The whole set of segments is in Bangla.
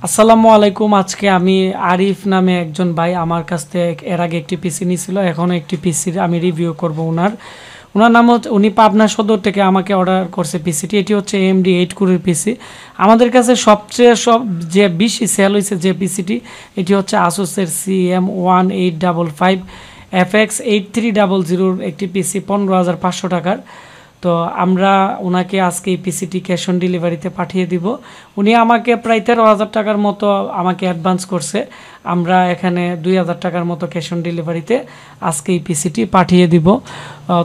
আসসালামু আলাইকুম। আজকে আমি আরিফ নামে একজন ভাই আমার কাছ থেকে এর আগে একটি পিসি নিয়েছিল, এখনও একটি পিসির আমি রিভিউ করব। ওনার নাম হচ্ছে, উনি পাবনা সদর থেকে আমাকে অর্ডার করছে পিসিটি। এটি হচ্ছে AMD 8 কোরের পিসি। আমাদের কাছে সবচেয়ে যে বেশি সেল হয়েছে যে পিসিটি, এটি হচ্ছে আসুসের CM1855 FX 8300 একটি পিসি, 15,500 টাকার। তো আমরা ওনাকে আজকে এই পিসিটি ক্যাশ অন ডেলিভারিতে পাঠিয়ে দিব। উনি আমাকে প্রায় 13,000 টাকার মতো আমাকে অ্যাডভান্স করছে। আমরা এখানে 2,000 টাকার মতো ক্যাশ অন ডেলিভারিতে আজকে এই পিসিটি পাঠিয়ে দিব।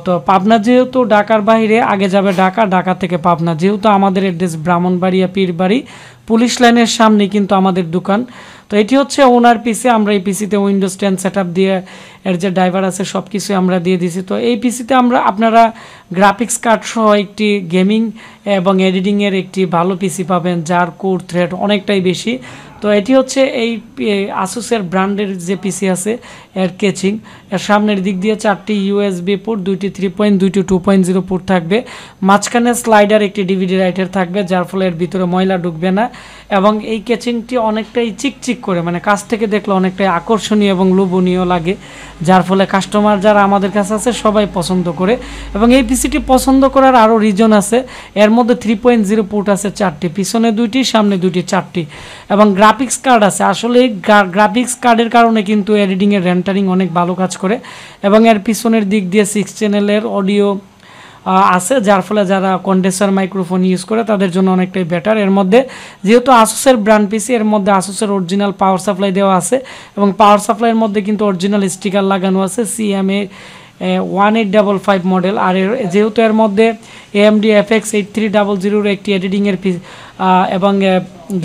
তো পাবনা যেহেতু ঢাকার বাইরে, আগে যাবে ঢাকা থেকে পাবনা। যেহেতু আমাদের অ্যাড্রেস ব্রাহ্মণবাড়িয়া পীরবাড়ি পুলিশ লাইনের সামনে কিন্তু আমাদের দোকান। তো এটি হচ্ছে ওনার পিসি। আমরা এই পিসিতে উইন্ডোজ 10 সেটআপ দিয়ে, এর যে ড্রাইভার আছে সব কিছু আমরা দিয়ে দিয়েছি। তো এই পিসিতে আপনারা গ্রাফিক্স কার্ড সহ একটি গেমিং এবং এডিটিংয়ের একটি ভালো পিসি পাবেন, যার কোর থ্রেড অনেকটাই বেশি। তো এটি হচ্ছে এই আসুসের ব্র্যান্ডের যে পিসি আছে, এর কেচিং, এর সামনের দিক দিয়ে 4টি USB পোর্ট, 2টি 3.0, 2টি 2.0 পোর্ট থাকবে। মাঝখানে স্লাইডার একটি DVD রাইটার থাকবে, যার ফলে এর ভিতরে ময়লা ঢুকবে না। এবং এই কেচিংটি অনেকটাই চিকচিক করে, মানে কাছ থেকে দেখলে অনেকটাই আকর্ষণীয় এবং লোভনীয় লাগে, যার ফলে কাস্টমার যারা আমাদের কাছে আছে সবাই পছন্দ করে। এবং এই পিসিটি পছন্দ করার আরও রিজন আছে। এর মধ্যে 3.0 পোর্ট আছে 4টি, পিছনে 2টি, সামনে 2টি, 4টি। এবং গ্রাফিক্স কার্ড আছে। আসলে গ্রাফিক্স কার্ডের কারণে কিন্তু এডিটিংয়ের রেন্ডারিং অনেক ভালো কাজ করে। এবং এর পিছনের দিক দিয়ে 6 চ্যানেলের অডিও আছে, যার ফলে যারা কন্ডেন্সার মাইক্রোফোন ইউজ করে তাদের জন্য অনেকটাই বেটার। এর মধ্যে যেহেতু আসুসের ব্র্যান্ড পিসি, এর মধ্যে আসুসের অরিজিনাল পাওয়ার সাপ্লাই দেওয়া আছে। এবং পাওয়ার সাপ্লাইয়ের মধ্যে কিন্তু অরিজিনাল স্টিকার লাগানো আছে, CMA1855 মডেল। আর যেহেতু এর মধ্যে AMD FX 8300 একটি এডিটিংয়ের এবং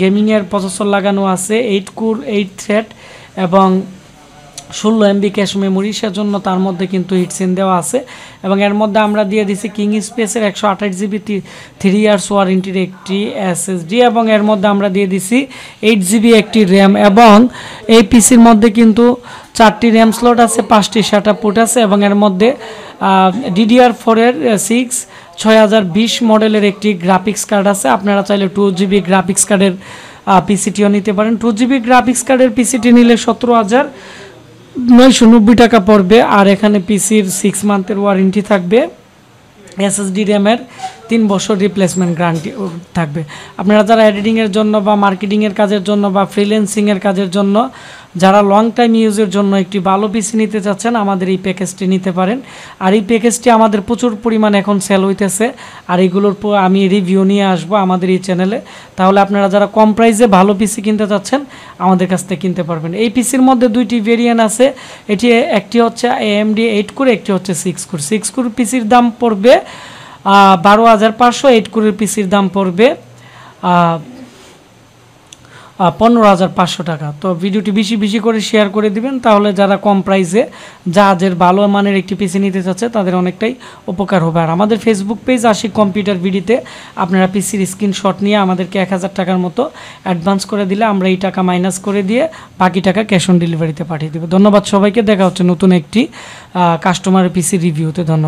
গেমিংয়ের প্রসেসর লাগানো আছে, 8 কোর 8 থ্রেড এবং 16 MB ক্যাশ মেমোরি, সেজন্য তার মধ্যে কিন্তু হিটসিন দেওয়া আছে। এবং এর মধ্যে আমরা দিয়ে দিছি কিং স্পেসের 128GB 3 ইয়ার্স ওয়ারেন্টির একটি SSD। এবং এর মধ্যে আমরা দিয়ে দিছি 8GB একটি র্যাম। এবং এই পিসির মধ্যে কিন্তু 4টি র্যাম স্লট আছে, 5টি SATA পোর্ট আছে। এবং এর মধ্যে DDR4 এর 6020 মডেলের একটি গ্রাফিক্স কার্ড আছে। আপনারা চাইলে 2GB গ্রাফিক্স কার্ডের পিসিটিও নিতে পারেন। 2GB গ্রাফিক্স কার্ডের পিসিটি নিলে 17,990 টাকা পড়বে। আর এখানে পিসির 6 মান্থের ওয়ারেন্টি থাকবে। SSD র্যামের 3 বছর রিপ্লেসমেন্ট গ্যারান্টি থাকবে। আপনারা যারা এডিটিংয়ের জন্য বা মার্কেটিংয়ের কাজের জন্য বা ফ্রিল্যান্সিংয়ের কাজের জন্য, যারা লং টাইম ইউজের জন্য একটি ভালো পিসি নিতে চাচ্ছেন, আমাদের এই প্যাকেজটি নিতে পারেন। আর এই প্যাকেজটি আমাদের প্রচুর পরিমাণে এখন সেল হইতেছে। আর এগুলোর আমি রিভিউ নিয়ে আসবো আমাদের এই চ্যানেলে। তাহলে আপনারা যারা কম প্রাইসে ভালো পিসি কিনতে চাচ্ছেন, আমাদের কাছ থেকে কিনতে পারবেন। এই পিসির মধ্যে 2টি ভেরিয়েন্ট আছে। একটি হচ্ছে AMD 8 কোর, একটি হচ্ছে 6 কোর। 6 কোর পিসির দাম পড়বে 12,500, 8 কোরের পিসির দাম পড়বে 15,500 টাকা। তো ভিডিওটি বেশি করে শেয়ার করে দিবেন, তাহলে যারা কম প্রাইসে যাদের ভালো মানের একটি পিসি নিতে চাচ্ছে তাদের অনেকটাই উপকার হবে। আর আমাদের ফেসবুক পেজ আশিক কম্পিউটার ভিডিতে আপনারা পিসির স্ক্রিনশট নিয়ে আমাদেরকে 1000 টাকার মতো অ্যাডভান্স করে দিলে আমরা এই টাকা মাইনাস করে দিয়ে বাকি টাকা ক্যাশ অন ডেলিভারিতে পাঠিয়ে দেবো। ধন্যবাদ সবাইকে। দেখা হচ্ছে নতুন একটি কাস্টমারের পিসি রিভিউতে। ধন্যবাদ।